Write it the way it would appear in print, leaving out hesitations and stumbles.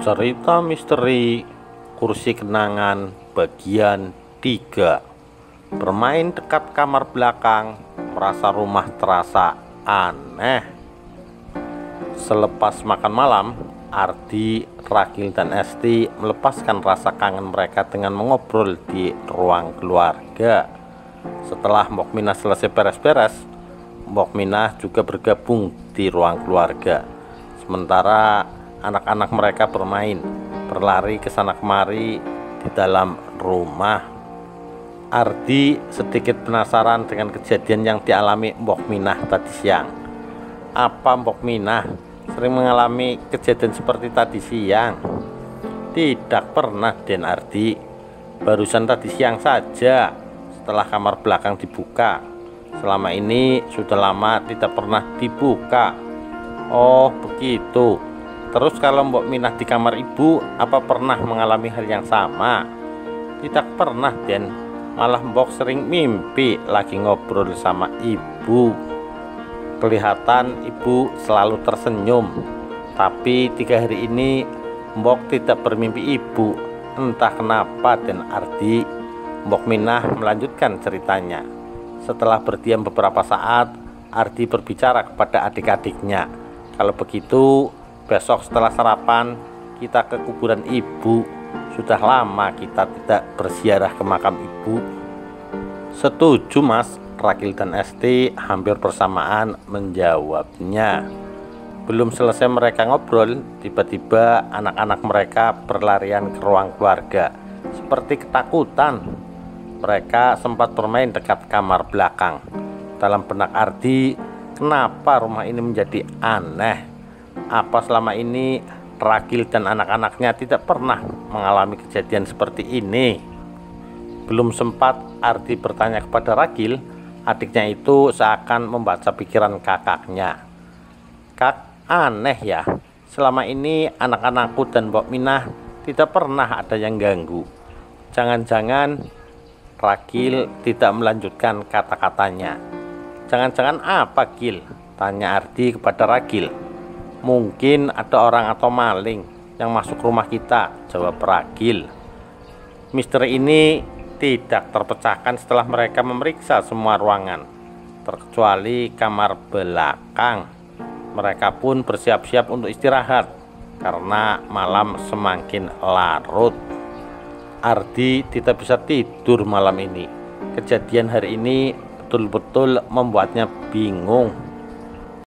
Cerita misteri kursi kenangan bagian 3. Bermain dekat kamar belakang, merasa rumah terasa aneh. Selepas makan malam, Ardi, Ragil, dan Esti melepaskan rasa kangen mereka dengan mengobrol di ruang keluarga. Setelah Mbok Minah selesai beres-beres, Mbok Minah juga bergabung di ruang keluarga. Sementara anak-anak mereka bermain, berlari ke sana kemari di dalam rumah. Ardi sedikit penasaran dengan kejadian yang dialami Mbok Minah tadi siang. Apa Mbok Minah sering mengalami kejadian seperti tadi siang? Tidak pernah, Den Ardi. Barusan tadi siang saja, setelah kamar belakang dibuka. Selama ini sudah lama tidak pernah dibuka. Oh, begitu. Terus kalau Mbok Minah di kamar ibu, apa pernah mengalami hal yang sama? Tidak pernah, Den. Malah Mbok sering mimpi lagi ngobrol sama ibu. Kelihatan ibu selalu tersenyum. Tapi 3 hari ini Mbok tidak bermimpi ibu. Entah kenapa, Den Ardi. Mbok Minah melanjutkan ceritanya. Setelah berdiam beberapa saat, Ardi berbicara kepada adik-adiknya. Kalau begitu, besok setelah sarapan kita ke kuburan ibu. Sudah lama kita tidak berziarah ke makam ibu. Setuju, Mas. Ragil dan Esti hampir bersamaan menjawabnya. Belum selesai mereka ngobrol, tiba-tiba anak-anak mereka berlarian ke ruang keluarga seperti ketakutan. Mereka sempat bermain dekat kamar belakang. Dalam benak Ardi, kenapa rumah ini menjadi aneh? Apa selama ini Ragil dan anak-anaknya tidak pernah mengalami kejadian seperti ini? Belum sempat Ardi bertanya kepada Ragil, adiknya itu seakan membaca pikiran kakaknya. Kak, aneh ya, selama ini anak-anakku dan Mbok Minah tidak pernah ada yang ganggu. Jangan-jangan Ragil tidak melanjutkan kata-katanya. Jangan-jangan apa, Gil? Tanya Ardi kepada Ragil. Mungkin ada orang atau maling yang masuk rumah kita, jawab Ragil. Misteri ini tidak terpecahkan setelah mereka memeriksa semua ruangan, terkecuali kamar belakang. Mereka pun bersiap-siap untuk istirahat karena malam semakin larut. Ardi tidak bisa tidur malam ini. Kejadian hari ini betul-betul membuatnya bingung.